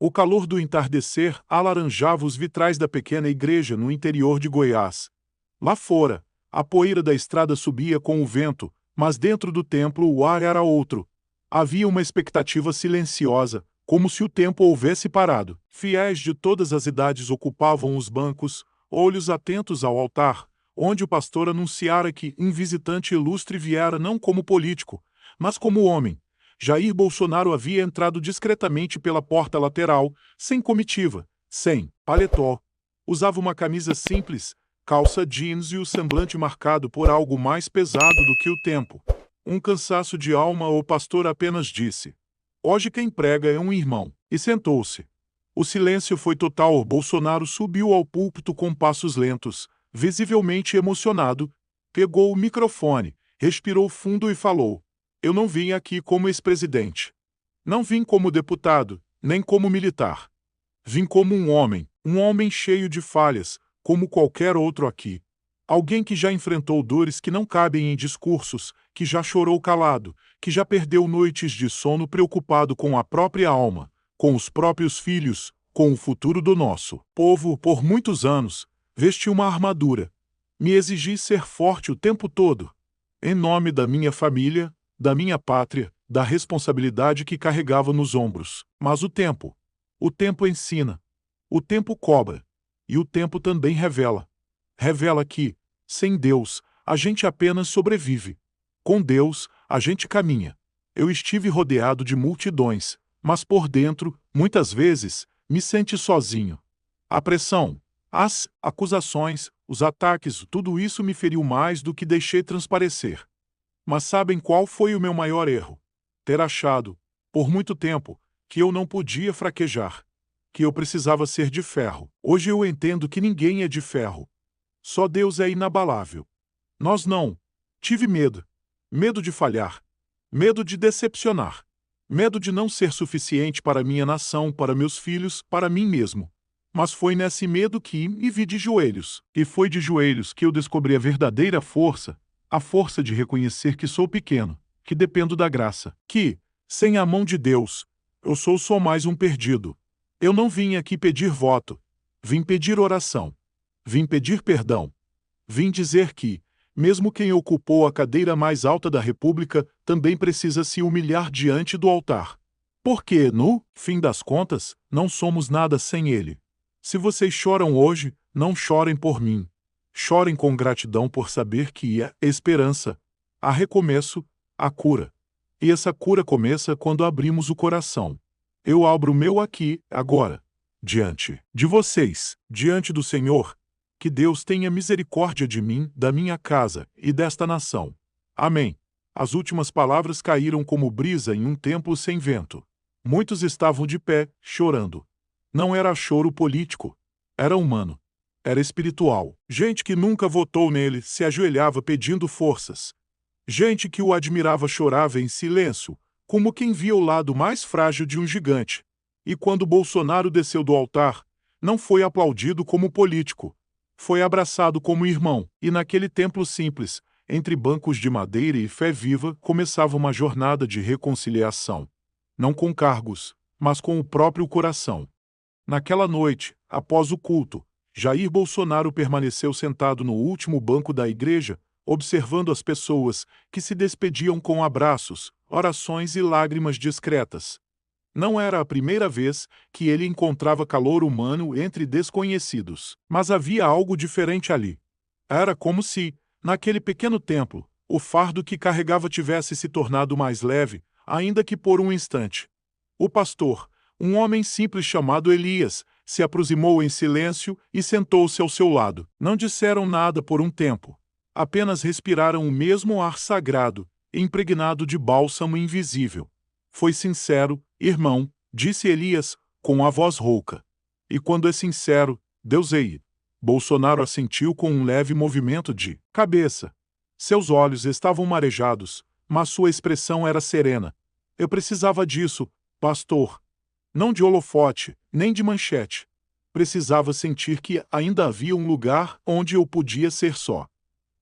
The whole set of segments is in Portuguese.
O calor do entardecer alaranjava os vitrais da pequena igreja no interior de Goiás. Lá fora, a poeira da estrada subia com o vento, mas dentro do templo o ar era outro. Havia uma expectativa silenciosa, como se o tempo houvesse parado. Fiéis de todas as idades ocupavam os bancos, olhos atentos ao altar, onde o pastor anunciara que um visitante ilustre viera não como político, mas como homem. Jair Bolsonaro havia entrado discretamente pela porta lateral, sem comitiva, sem paletó. Usava uma camisa simples, calça jeans e o semblante marcado por algo mais pesado do que o tempo. Um cansaço de alma, o pastor apenas disse: "Hoje quem prega é um irmão", e sentou-se. O silêncio foi total. Bolsonaro subiu ao púlpito com passos lentos, visivelmente emocionado, pegou o microfone, respirou fundo e falou: "Eu não vim aqui como ex-presidente. Não vim como deputado, nem como militar. Vim como um homem cheio de falhas, como qualquer outro aqui. Alguém que já enfrentou dores que não cabem em discursos, que já chorou calado, que já perdeu noites de sono preocupado com a própria alma, com os próprios filhos, com o futuro do nosso povo. Por muitos anos, vesti uma armadura. Me exigi ser forte o tempo todo, em nome da minha família, da minha pátria, da responsabilidade que carregava nos ombros. Mas o tempo ensina, o tempo cobra, e o tempo também revela. Revela que, sem Deus, a gente apenas sobrevive. Com Deus, a gente caminha. Eu estive rodeado de multidões, mas por dentro, muitas vezes, me senti sozinho. A pressão, as acusações, os ataques, tudo isso me feriu mais do que deixei transparecer. Mas sabem qual foi o meu maior erro? Ter achado, por muito tempo, que eu não podia fraquejar, que eu precisava ser de ferro. Hoje eu entendo que ninguém é de ferro. Só Deus é inabalável. Nós não. Tive medo. Medo de falhar. Medo de decepcionar. Medo de não ser suficiente para minha nação, para meus filhos, para mim mesmo. Mas foi nesse medo que me vi de joelhos. E foi de joelhos que eu descobri a verdadeira força, a força de reconhecer que sou pequeno, que dependo da graça, que, sem a mão de Deus, eu sou só mais um perdido. Eu não vim aqui pedir voto. Vim pedir oração. Vim pedir perdão. Vim dizer que, mesmo quem ocupou a cadeira mais alta da República também precisa se humilhar diante do altar. Porque, no fim das contas, não somos nada sem ele. Se vocês choram hoje, não chorem por mim. Chorem com gratidão por saber que há esperança, há recomeço, há cura. E essa cura começa quando abrimos o coração. Eu abro o meu aqui, agora, diante de vocês, diante do Senhor. Que Deus tenha misericórdia de mim, da minha casa e desta nação. Amém. As últimas palavras caíram como brisa em um templo sem vento. Muitos estavam de pé, chorando. Não era choro político. Era humano. Era espiritual. Gente que nunca votou nele se ajoelhava pedindo forças. Gente que o admirava chorava em silêncio, como quem via o lado mais frágil de um gigante. E quando Bolsonaro desceu do altar, não foi aplaudido como político. Foi abraçado como irmão, e naquele templo simples, entre bancos de madeira e fé viva, começava uma jornada de reconciliação. Não com cargos, mas com o próprio coração. Naquela noite, após o culto, Jair Bolsonaro permaneceu sentado no último banco da igreja, observando as pessoas, que se despediam com abraços, orações e lágrimas discretas. Não era a primeira vez que ele encontrava calor humano entre desconhecidos, mas havia algo diferente ali. Era como se, naquele pequeno templo, o fardo que carregava tivesse se tornado mais leve, ainda que por um instante. O pastor, um homem simples chamado Elias, se aproximou em silêncio e sentou-se ao seu lado. Não disseram nada por um tempo. Apenas respiraram o mesmo ar sagrado, impregnado de bálsamo invisível. Foi sincero, irmão, disse Elias, com a voz rouca. E quando é sincero, Deus ei. Bolsonaro assentiu com um leve movimento de cabeça. Seus olhos estavam marejados, mas sua expressão era serena. Eu precisava disso, pastor. Não de holofote, nem de manchete. Precisava sentir que ainda havia um lugar onde eu podia ser só.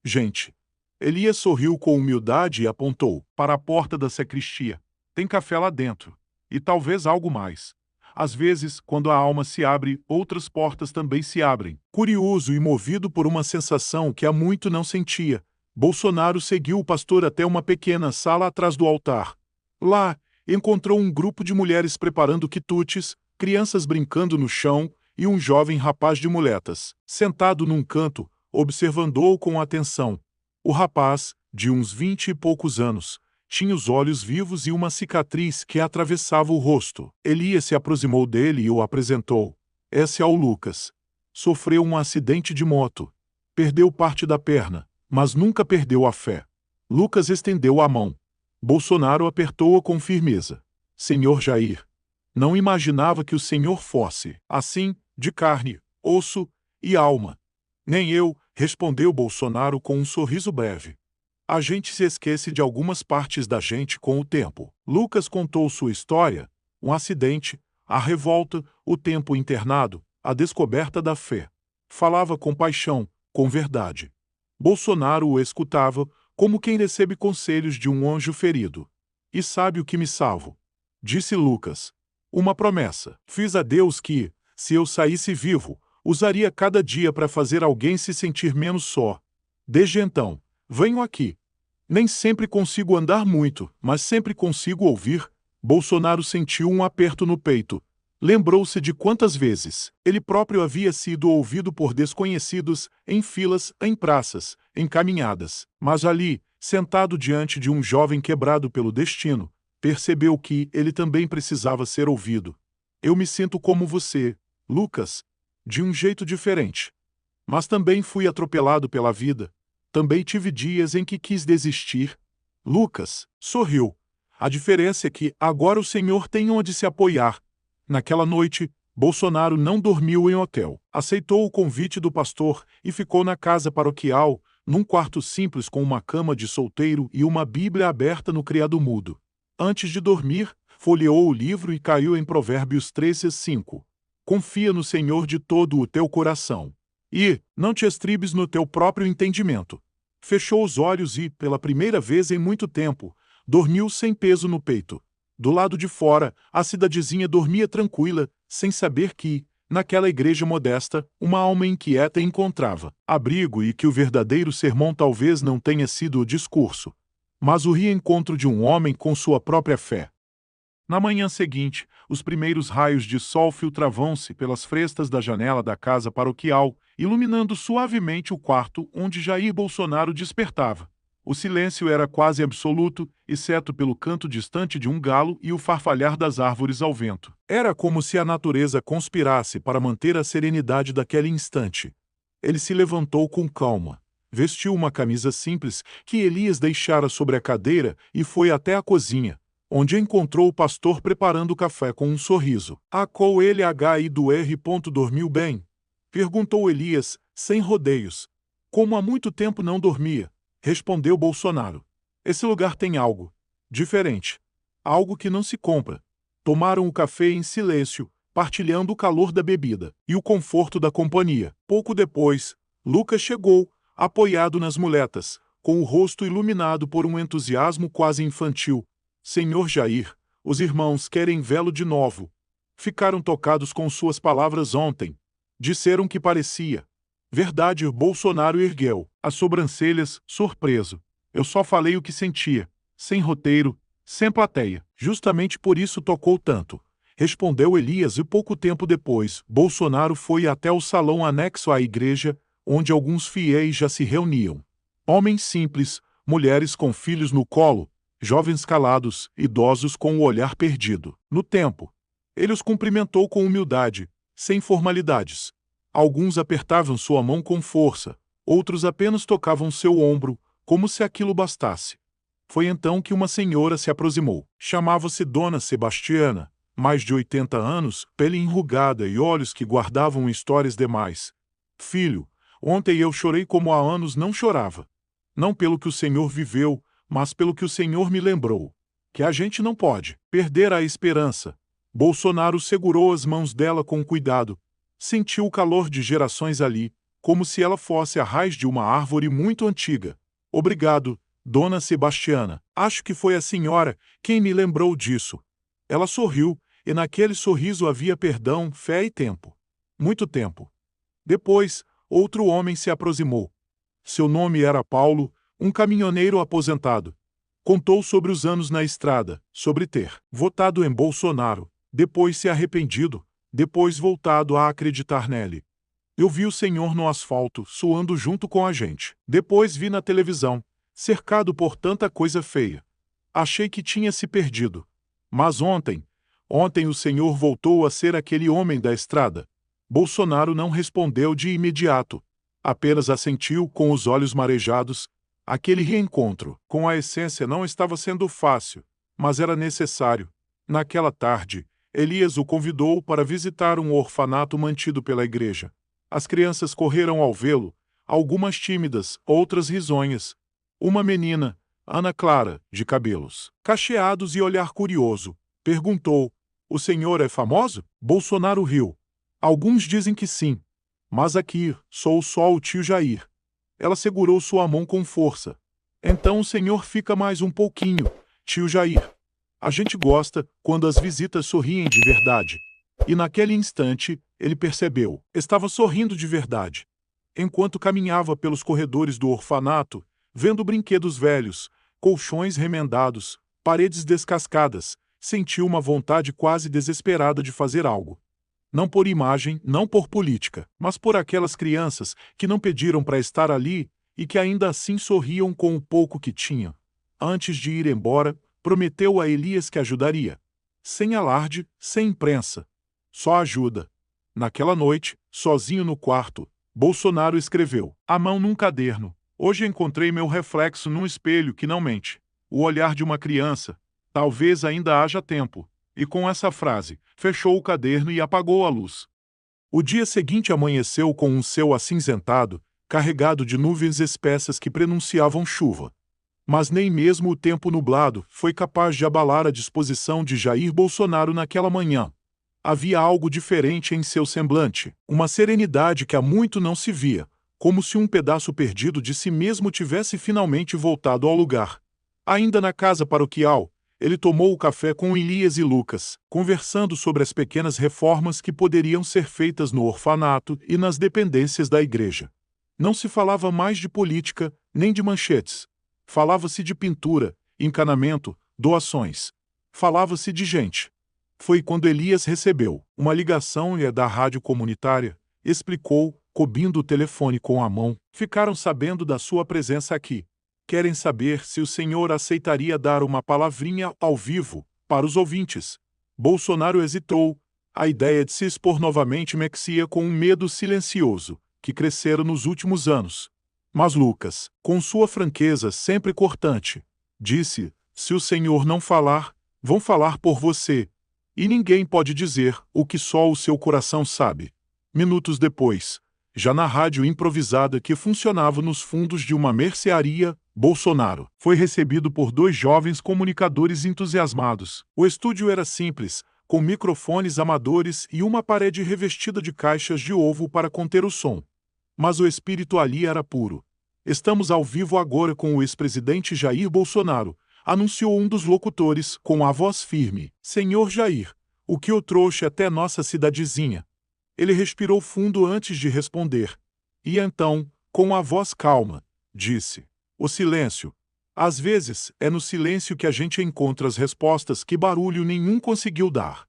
Gente. Elias sorriu com humildade e apontou para a porta da sacristia. Tem café lá dentro. E talvez algo mais. Às vezes, quando a alma se abre, outras portas também se abrem. Curioso e movido por uma sensação que há muito não sentia, Bolsonaro seguiu o pastor até uma pequena sala atrás do altar. Lá, encontrou um grupo de mulheres preparando quitutes, crianças brincando no chão e um jovem rapaz de muletas, sentado num canto, observando-o com atenção. O rapaz, de uns 20 e poucos anos, tinha os olhos vivos e uma cicatriz que atravessava o rosto. Elias se aproximou dele e o apresentou. Esse é o Lucas. Sofreu um acidente de moto. Perdeu parte da perna, mas nunca perdeu a fé. Lucas estendeu a mão. Bolsonaro apertou-a com firmeza. Senhor Jair, não imaginava que o senhor fosse, assim, de carne, osso e alma. Nem eu, respondeu Bolsonaro com um sorriso breve. A gente se esquece de algumas partes da gente com o tempo. Lucas contou sua história, um acidente, a revolta, o tempo internado, a descoberta da fé. Falava com paixão, com verdade. Bolsonaro o escutava, como quem recebe conselhos de um anjo ferido. E sabe o que me salvo? Disse Lucas. Uma promessa. Fiz a Deus que, se eu saísse vivo, usaria cada dia para fazer alguém se sentir menos só. Desde então, venho aqui. Nem sempre consigo andar muito, mas sempre consigo ouvir. Bolsonaro sentiu um aperto no peito. Lembrou-se de quantas vezes ele próprio havia sido ouvido por desconhecidos, em filas, em praças, em caminhadas. Mas ali, sentado diante de um jovem quebrado pelo destino, percebeu que ele também precisava ser ouvido. Eu me sinto como você, Lucas, de um jeito diferente. Mas também fui atropelado pela vida. Também tive dias em que quis desistir. Lucas sorriu. A diferença é que agora o senhor tem onde se apoiar. Naquela noite, Bolsonaro não dormiu em hotel. Aceitou o convite do pastor e ficou na casa paroquial, num quarto simples com uma cama de solteiro e uma Bíblia aberta no criado-mudo. Antes de dormir, folheou o livro e caiu em Provérbios 13:5. Confia no Senhor de todo o teu coração. E não te estribes no teu próprio entendimento. Fechou os olhos e, pela primeira vez em muito tempo, dormiu sem peso no peito. Do lado de fora, a cidadezinha dormia tranquila, sem saber que, naquela igreja modesta, uma alma inquieta encontrava abrigo e que o verdadeiro sermão talvez não tenha sido o discurso, mas o reencontro de um homem com sua própria fé. Na manhã seguinte, os primeiros raios de sol filtravam-se pelas frestas da janela da casa paroquial, iluminando suavemente o quarto onde Jair Bolsonaro despertava. O silêncio era quase absoluto, exceto pelo canto distante de um galo e o farfalhar das árvores ao vento. Era como se a natureza conspirasse para manter a serenidade daquele instante. Ele se levantou com calma, vestiu uma camisa simples que Elias deixara sobre a cadeira e foi até a cozinha, onde encontrou o pastor preparando o café com um sorriso. Acou ele HIR. Dormiu bem? Perguntou Elias, sem rodeios. Como há muito tempo não dormia, respondeu Bolsonaro. Esse lugar tem algo diferente. Algo que não se compra. Tomaram o café em silêncio, partilhando o calor da bebida e o conforto da companhia. Pouco depois, Lucas chegou, apoiado nas muletas, com o rosto iluminado por um entusiasmo quase infantil. Senhor Jair, os irmãos querem vê-lo de novo. Ficaram tocados com suas palavras ontem. Disseram que parecia verdade. Bolsonaro ergueu as sobrancelhas, surpreso. Eu só falei o que sentia, sem roteiro, sem plateia. Justamente por isso tocou tanto, respondeu Elias e pouco tempo depois, Bolsonaro foi até o salão anexo à igreja, onde alguns fiéis já se reuniam. Homens simples, mulheres com filhos no colo, jovens calados, idosos com o olhar perdido. No tempo, ele os cumprimentou com humildade, sem formalidades. Alguns apertavam sua mão com força, outros apenas tocavam seu ombro, como se aquilo bastasse. Foi então que uma senhora se aproximou. Chamava-se Dona Sebastiana, mais de 80 anos, pele enrugada e olhos que guardavam histórias demais. Filho, ontem eu chorei como há anos não chorava. Não pelo que o Senhor viveu, mas pelo que o Senhor me lembrou. Que a gente não pode perder a esperança. Bolsonaro segurou as mãos dela com cuidado. Sentiu o calor de gerações ali, como se ela fosse a raiz de uma árvore muito antiga. Obrigado, Dona Sebastiana. Acho que foi a senhora quem me lembrou disso. Ela sorriu, E naquele sorriso havia perdão, fé e tempo. Muito tempo. Depois, outro homem se aproximou. Seu nome era Paulo, um caminhoneiro aposentado. Contou sobre os anos na estrada, sobre ter votado em Bolsonaro, depois se arrependido, depois voltado a acreditar nele. Eu vi o senhor no asfalto, suando junto com a gente. Depois vi na televisão, cercado por tanta coisa feia. Achei que tinha se perdido. Mas ontem o senhor voltou a ser aquele homem da estrada. Bolsonaro não respondeu de imediato. Apenas assentiu com os olhos marejados. Aquele reencontro com a essência não estava sendo fácil, mas era necessário. Naquela tarde, Elias o convidou para visitar um orfanato mantido pela igreja. As crianças correram ao vê-lo, algumas tímidas, outras risonhas. Uma menina, Ana Clara, de cabelos cacheados e olhar curioso, perguntou: "O senhor é famoso?" Bolsonaro riu. "Alguns dizem que sim. Mas aqui, sou só o tio Jair." Ela segurou sua mão com força. "Então o senhor fica mais um pouquinho, tio Jair. A gente gosta quando as visitas sorriem de verdade." E naquele instante, ele percebeu. Estava sorrindo de verdade. Enquanto caminhava pelos corredores do orfanato, vendo brinquedos velhos, colchões remendados, paredes descascadas, sentiu uma vontade quase desesperada de fazer algo. Não por imagem, não por política, mas por aquelas crianças que não pediram para estar ali e que ainda assim sorriam com o pouco que tinham. Antes de ir embora, prometeu a Elias que ajudaria. Sem alarde, sem imprensa. Só ajuda. Naquela noite, sozinho no quarto, Bolsonaro escreveu, à mão num caderno: "Hoje encontrei meu reflexo num espelho que não mente. O olhar de uma criança. Talvez ainda haja tempo." E com essa frase, fechou o caderno e apagou a luz. O dia seguinte amanheceu com um céu acinzentado, carregado de nuvens espessas que prenunciavam chuva. Mas nem mesmo o tempo nublado foi capaz de abalar a disposição de Jair Bolsonaro naquela manhã. Havia algo diferente em seu semblante, uma serenidade que há muito não se via, como se um pedaço perdido de si mesmo tivesse finalmente voltado ao lugar. Ainda na casa paroquial, ele tomou o café com Elias e Lucas, conversando sobre as pequenas reformas que poderiam ser feitas no orfanato e nas dependências da igreja. Não se falava mais de política, nem de manchetes. Falava-se de pintura, encanamento, doações. Falava-se de gente. Foi quando Elias recebeu uma ligação da rádio comunitária, explicou, cobrindo o telefone com a mão. "Ficaram sabendo da sua presença aqui. Querem saber se o senhor aceitaria dar uma palavrinha ao vivo para os ouvintes." Bolsonaro hesitou. A ideia de se expor novamente mexia com um medo silencioso, que crescera nos últimos anos. Mas Lucas, com sua franqueza sempre cortante, disse: "Se o senhor não falar, vão falar por você. E ninguém pode dizer o que só o seu coração sabe." Minutos depois, já na rádio improvisada que funcionava nos fundos de uma mercearia, Bolsonaro foi recebido por dois jovens comunicadores entusiasmados. O estúdio era simples, com microfones amadores e uma parede revestida de caixas de ovo para conter o som. Mas o espírito ali era puro. "Estamos ao vivo agora com o ex-presidente Jair Bolsonaro", anunciou um dos locutores com a voz firme. "Senhor Jair, o que o trouxe até nossa cidadezinha?" Ele respirou fundo antes de responder. E então, com a voz calma, disse: "O silêncio. Às vezes, é no silêncio que a gente encontra as respostas que barulho nenhum conseguiu dar.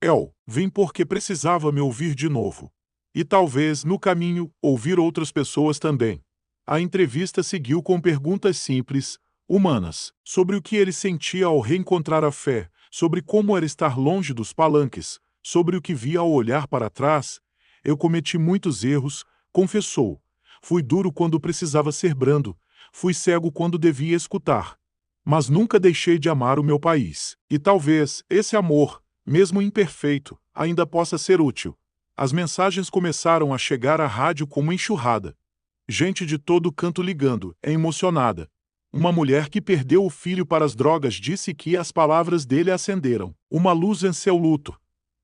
Eu vim porque precisava me ouvir de novo. E talvez, no caminho, ouvir outras pessoas também." A entrevista seguiu com perguntas simples, humanas, sobre o que ele sentia ao reencontrar a fé, sobre como era estar longe dos palanques, sobre o que via ao olhar para trás. "Eu cometi muitos erros", confessou. "Fui duro quando precisava ser brando. Fui cego quando devia escutar. Mas nunca deixei de amar o meu país. E talvez esse amor, mesmo imperfeito, ainda possa ser útil." As mensagens começaram a chegar à rádio como enxurrada. Gente de todo canto ligando, emocionada. Uma mulher que perdeu o filho para as drogas disse que as palavras dele acenderam uma luz em seu luto.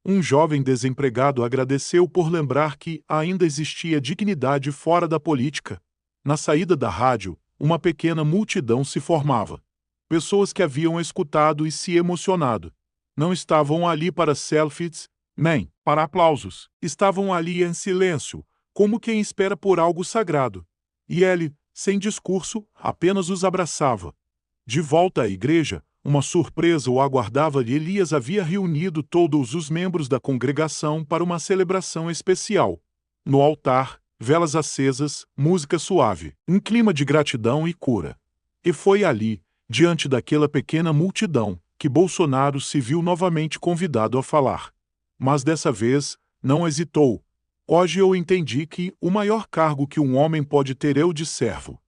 Um jovem desempregado agradeceu por lembrar que ainda existia dignidade fora da política. Na saída da rádio, uma pequena multidão se formava. Pessoas que haviam escutado e se emocionado. Não estavam ali para selfies, nem para aplausos. Estavam ali em silêncio, como quem espera por algo sagrado. E ele, sem discurso, apenas os abraçava. De volta à igreja, uma surpresa o aguardava e Elias havia reunido todos os membros da congregação para uma celebração especial. No altar, velas acesas, música suave, um clima de gratidão e cura. E foi ali, diante daquela pequena multidão, que Bolsonaro se viu novamente convidado a falar. Mas dessa vez, não hesitou. Hoje eu entendi que o maior cargo que um homem pode ter é o de servo.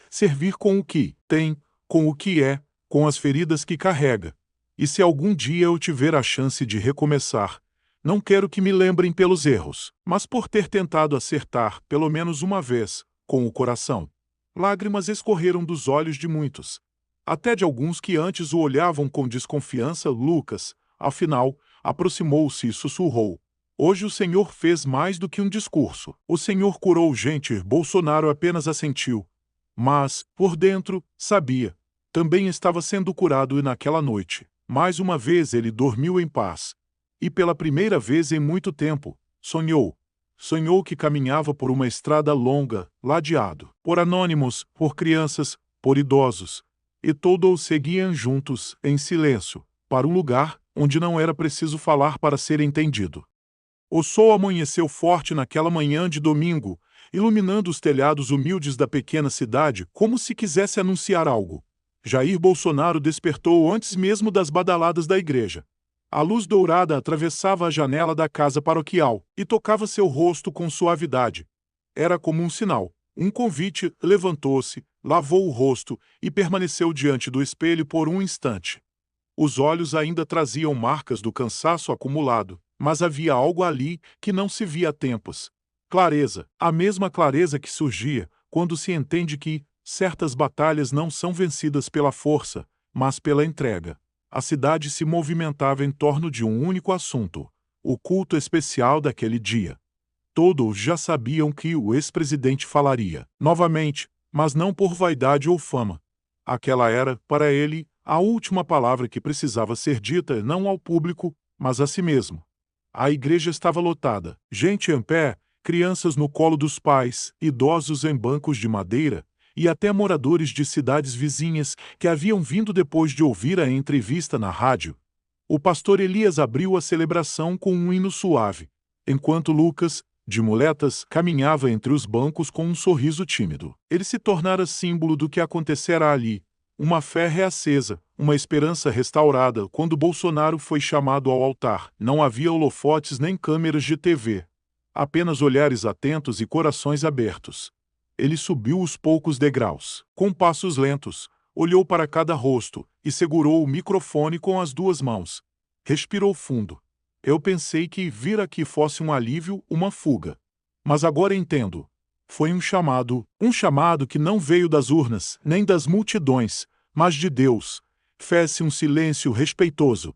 Servir com o que tem, com o que é, com as feridas que carrega. E se algum dia eu tiver a chance de recomeçar, não quero que me lembrem pelos erros, mas por ter tentado acertar, pelo menos uma vez, com o coração. Lágrimas escorreram dos olhos de muitos. Até de alguns que antes o olhavam com desconfiança. Lucas, afinal, aproximou-se e sussurrou: "Hoje o Senhor fez mais do que um discurso. O Senhor curou gente." Bolsonaro apenas assentiu. Mas, por dentro, sabia. Também estava sendo curado e naquela noite, mais uma vez ele dormiu em paz. E pela primeira vez em muito tempo, sonhou. Sonhou que caminhava por uma estrada longa, ladeado por anônimos, por crianças, por idosos. E todos seguiam juntos, em silêncio, para um lugar onde não era preciso falar para ser entendido. O sol amanheceu forte naquela manhã de domingo, iluminando os telhados humildes da pequena cidade como se quisesse anunciar algo. Jair Bolsonaro despertou antes mesmo das badaladas da igreja. A luz dourada atravessava a janela da casa paroquial e tocava seu rosto com suavidade. Era como um sinal, um convite. Levantou-se, lavou o rosto e permaneceu diante do espelho por um instante. Os olhos ainda traziam marcas do cansaço acumulado, mas havia algo ali que não se via há tempos. Clareza, a mesma clareza que surgia quando se entende que certas batalhas não são vencidas pela força, mas pela entrega. A cidade se movimentava em torno de um único assunto: o culto especial daquele dia. Todos já sabiam que o ex-presidente falaria novamente, mas não por vaidade ou fama. Aquela era, para ele, a última palavra que precisava ser dita não ao público, mas a si mesmo. A igreja estava lotada, gente em pé, crianças no colo dos pais, idosos em bancos de madeira, e até moradores de cidades vizinhas que haviam vindo depois de ouvir a entrevista na rádio. O pastor Elias abriu a celebração com um hino suave, enquanto Lucas, de muletas, caminhava entre os bancos com um sorriso tímido. Ele se tornara símbolo do que acontecera ali, uma fé reacesa, uma esperança restaurada. Quando Bolsonaro foi chamado ao altar, não havia holofotes nem câmeras de TV. Apenas olhares atentos e corações abertos. Ele subiu os poucos degraus, com passos lentos, olhou para cada rosto e segurou o microfone com as duas mãos. Respirou fundo. Eu pensei que vir aqui fosse um alívio, uma fuga. Mas agora entendo. Foi um chamado que não veio das urnas, nem das multidões, mas de Deus. Fez-se um silêncio respeitoso.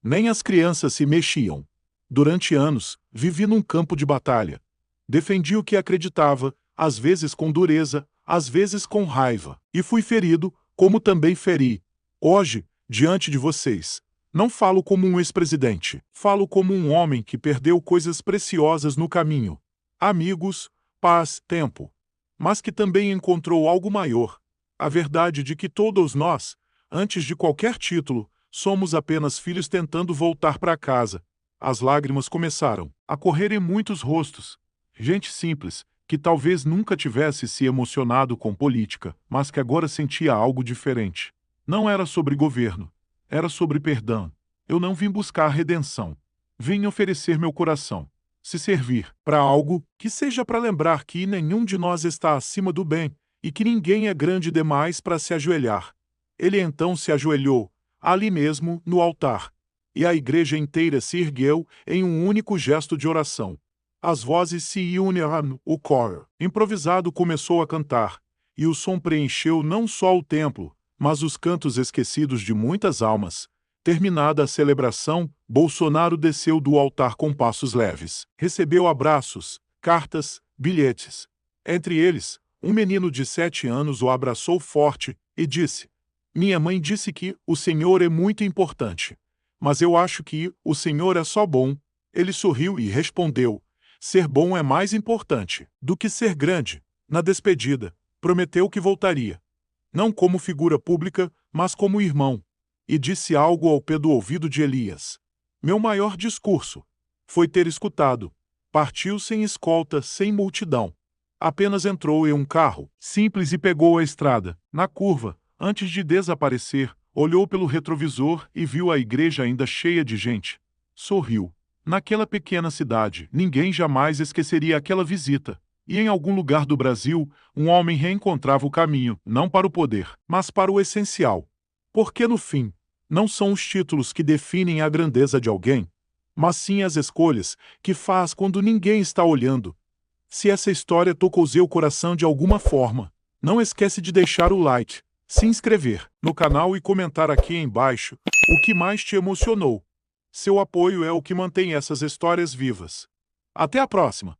Nem as crianças se mexiam. Durante anos, vivi num campo de batalha. Defendi o que acreditava, às vezes com dureza, às vezes com raiva. E fui ferido, como também feri. Hoje, diante de vocês, não falo como um ex-presidente. Falo como um homem que perdeu coisas preciosas no caminho. Amigos, paz, tempo. Mas que também encontrou algo maior. A verdade de que todos nós, antes de qualquer título, somos apenas filhos tentando voltar para casa. As lágrimas começaram a correr em muitos rostos. Gente simples, que talvez nunca tivesse se emocionado com política, mas que agora sentia algo diferente. Não era sobre governo, era sobre perdão. Eu não vim buscar redenção. Vim oferecer meu coração. Se servir para algo, que seja para lembrar que nenhum de nós está acima do bem e que ninguém é grande demais para se ajoelhar. Ele então se ajoelhou, ali mesmo, no altar. E a igreja inteira se ergueu em um único gesto de oração. As vozes se uniram, o coro improvisado começou a cantar, e o som preencheu não só o templo, mas os cantos esquecidos de muitas almas. Terminada a celebração, Bolsonaro desceu do altar com passos leves. Recebeu abraços, cartas, bilhetes. Entre eles, um menino de 7 anos o abraçou forte e disse: "Minha mãe disse que o senhor é muito importante. Mas eu acho que o senhor é só bom. Ele sorriu e respondeu: ser bom é mais importante do que ser grande. Na despedida, prometeu que voltaria. Não como figura pública, mas como irmão. E disse algo ao pé do ouvido de Elias. Meu maior discurso foi ter escutado. Partiu sem escolta, sem multidão. Apenas entrou em um carro simples e pegou a estrada. Na curva, antes de desaparecer, olhou pelo retrovisor e viu a igreja ainda cheia de gente. Sorriu. Naquela pequena cidade, ninguém jamais esqueceria aquela visita. E em algum lugar do Brasil, um homem reencontrava o caminho, não para o poder, mas para o essencial. Porque no fim, não são os títulos que definem a grandeza de alguém, mas sim as escolhas que faz quando ninguém está olhando. Se essa história tocou seu coração de alguma forma, não esquece de deixar o like, se inscrever no canal e comentar aqui embaixo o que mais te emocionou. Seu apoio é o que mantém essas histórias vivas. Até a próxima!